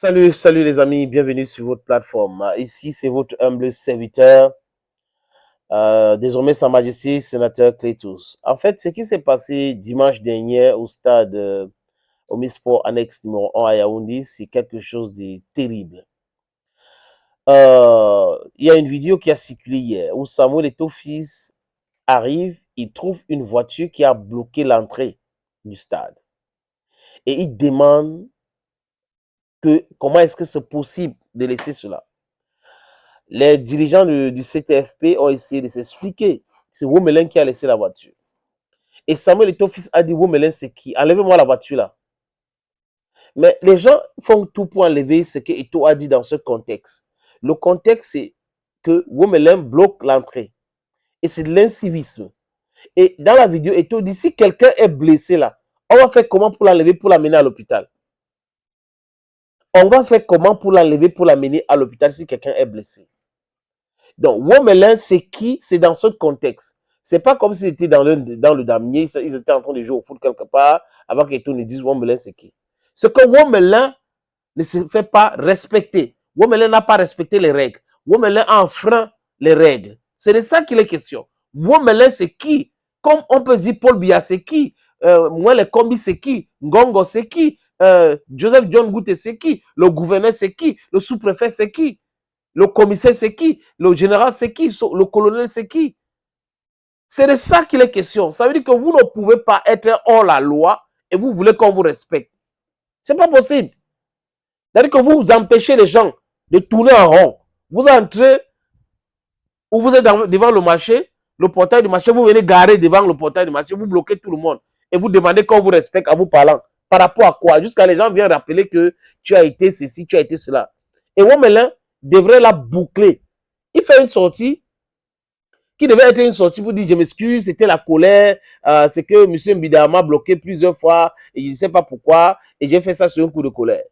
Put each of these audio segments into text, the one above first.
Salut, salut les amis, bienvenue sur votre plateforme. Ici, c'est votre humble serviteur, désormais Sa Majesté Sénateur Clétus. En fait, ce qui s'est passé dimanche dernier au stade Omisport Annexe numéro 1 à Yaoundé, c'est quelque chose de terrible. Il y a une vidéo qui a circulé hier où Samuel Eto'o-Fils arrive, il trouve une voiture qui a bloqué l'entrée du stade. Et il demande comment est-ce que c'est possible de laisser cela. Les dirigeants du CTFP ont essayé de s'expliquer. C'est Womelin qui a laissé la voiture. Et Samuel Eto'o-Fils a dit, Womelin, c'est qui? Enlevez-moi la voiture là. Mais les gens font tout pour enlever ce que Eto'o a dit dans ce contexte. Le contexte, c'est que Womelin bloque l'entrée. Et c'est de l'incivisme. Et dans la vidéo, Eto'o dit, si quelqu'un est blessé là, on va faire comment pour l'enlever, pour l'amener à l'hôpital? On va faire comment pour l'enlever, pour l'amener à l'hôpital si quelqu'un est blessé? Donc, Womelin, c'est qui? C'est dans ce contexte. C'est pas comme s'ils étaient dans le damier, ils étaient en train de jouer au foot quelque part, avant qu'Eto'o ne dise Womelin, c'est qui? Ce que Womelin ne se fait pas respecter. Womelin n'a pas respecté les règles. Womelin a enfreint les règles. C'est de ça qu'il est question. Womelin, c'est qui? Comme on peut dire Paul Biya, c'est qui? Moi, les combis, c'est qui? Ngongo, c'est qui? Joseph John Goutte, c'est qui? Le gouverneur, c'est qui? Le sous-préfet, c'est qui? Le commissaire, c'est qui? Le général, c'est qui? Le colonel, c'est qui? C'est de ça qu'il est question. Ça veut dire que vous ne pouvez pas être hors la loi et vous voulez qu'on vous respecte. C'est pas possible. C'est-à-dire que vous empêchez les gens de tourner en rond. Vous entrez ou vous êtes devant le marché, le portail du marché, vous venez garer devant le portail du marché, vous bloquez tout le monde et vous demandez qu'on vous respecte en vous parlant. Par rapport à quoi? Jusqu'à les gens viennent rappeler que tu as été ceci, tu as été cela. Et Womelin devrait la boucler. Il fait une sortie qui devait être une sortie pour dire je m'excuse, c'était la colère, c'est que M. Mbida m'a bloqué plusieurs fois et je ne sais pas pourquoi et j'ai fait ça sur un coup de colère.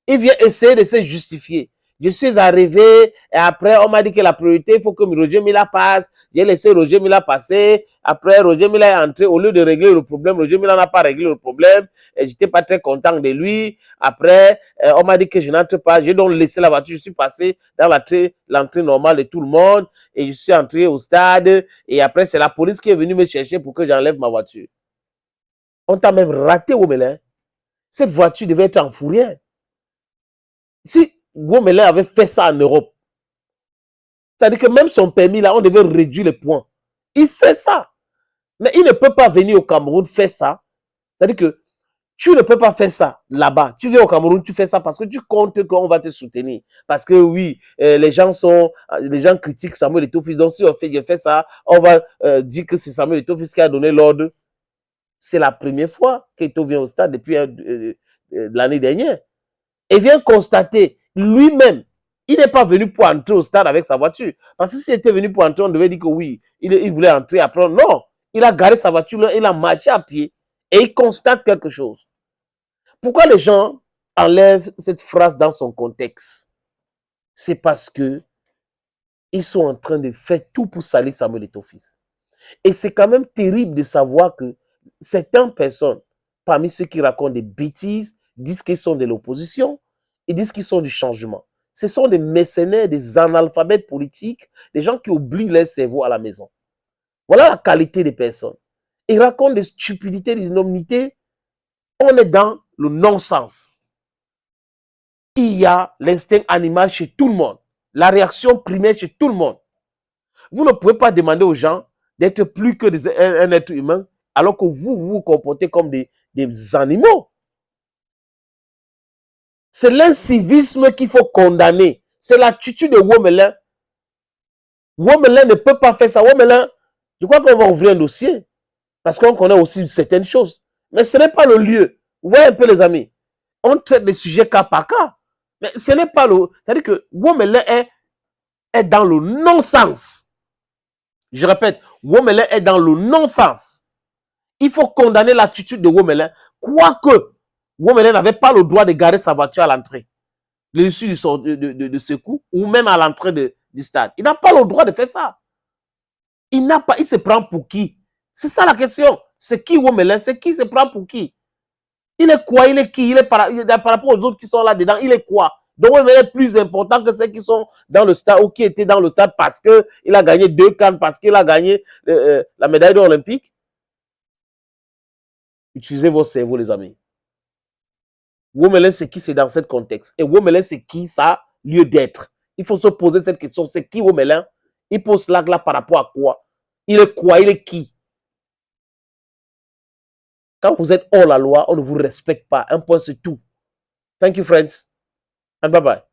Il vient essayer de se justifier. Je suis arrivé et après on m'a dit que la priorité, il faut que Roger Mila passe. J'ai laissé Roger Mila passer. Après Roger Mila est entré. Au lieu de régler le problème, Roger Mila n'a pas réglé le problème. Et j'étais pas très content de lui. Après, on m'a dit que je n'entre pas. J'ai donc laissé la voiture. Je suis passé dans l'entrée normale de tout le monde. Et je suis entré au stade. Et après, c'est la police qui est venue me chercher pour que j'enlève ma voiture. On t'a même raté, Womelin. Cette voiture devait être en fourrière. Si Womelin avait fait ça en Europe, c'est-à-dire que même son permis, là, on devait réduire les points. Il sait ça. Mais il ne peut pas venir au Cameroun faire ça. C'est-à-dire que tu ne peux pas faire ça là-bas. Tu viens au Cameroun, tu fais ça parce que tu comptes qu'on va te soutenir. Parce que oui, les gens critiquent Samuel Eto'o-Fils. Donc si on fait ça, on va dire que c'est Samuel Eto'o-Fils qui a donné l'ordre. C'est la première fois qu'Eto'o vient au stade depuis l'année dernière. Et vient constater lui-même, il n'est pas venu pour entrer au stade avec sa voiture. Parce que s'il était venu pour entrer, on devait dire que oui, il voulait entrer après. Non, il a garé sa voiture là, il a marché à pied et il constate quelque chose. Pourquoi les gens enlèvent cette phrase dans son contexte? C'est parce que ils sont en train de faire tout pour salir Samuel Eto'o-Fils. Et c'est quand même terrible de savoir que certaines personnes, parmi ceux qui racontent des bêtises, disent qu'ils sont de l'opposition, ils disent qu'ils sont du changement. Ce sont des mercenaires, des analphabètes politiques, des gens qui oublient leur cerveau à la maison. Voilà la qualité des personnes. Ils racontent des stupidités, des innomnités. On est dans le non-sens. Il y a l'instinct animal chez tout le monde, la réaction primaire chez tout le monde. Vous ne pouvez pas demander aux gens d'être plus que un être humain, alors que vous vous comportez comme des animaux. C'est l'incivisme qu'il faut condamner. C'est l'attitude de Womelin. Womelin ne peut pas faire ça. Womelin, je crois qu'on va ouvrir un dossier, parce qu'on connaît aussi certaines choses. Mais ce n'est pas le lieu. Vous voyez un peu les amis. On traite des sujets cas par cas. Mais ce n'est pas le... C'est-à-dire que Womelin est dans le non-sens. Je répète, Womelin est dans le non-sens. Il faut condamner l'attitude de Womelin, quoique Womelin n'avait pas le droit de garer sa voiture à l'entrée, l'issue de secours, ou même à l'entrée du stade. Il n'a pas le droit de faire ça. Il se prend pour qui? C'est ça la question. C'est qui Womelin? C'est qui se prend pour qui? Il est quoi? Il est qui? Il est par rapport aux autres qui sont là-dedans, il est quoi? Donc, il est plus important que ceux qui sont dans le stade ou qui étaient dans le stade parce qu'il a gagné 2 CAN, parce qu'il a gagné la médaille d'or olympique. Utilisez vos cerveaux, les amis. Womelin, c'est qui? C'est dans ce contexte. Et Womelin, c'est qui? Ça lieu d'être. Il faut se poser cette question. C'est qui Womelin? Il pose là par rapport à quoi? Il est quoi? Il est qui? Quand vous êtes hors la loi, on ne vous respecte pas. Un point, c'est tout. Thank you, friends. And bye-bye.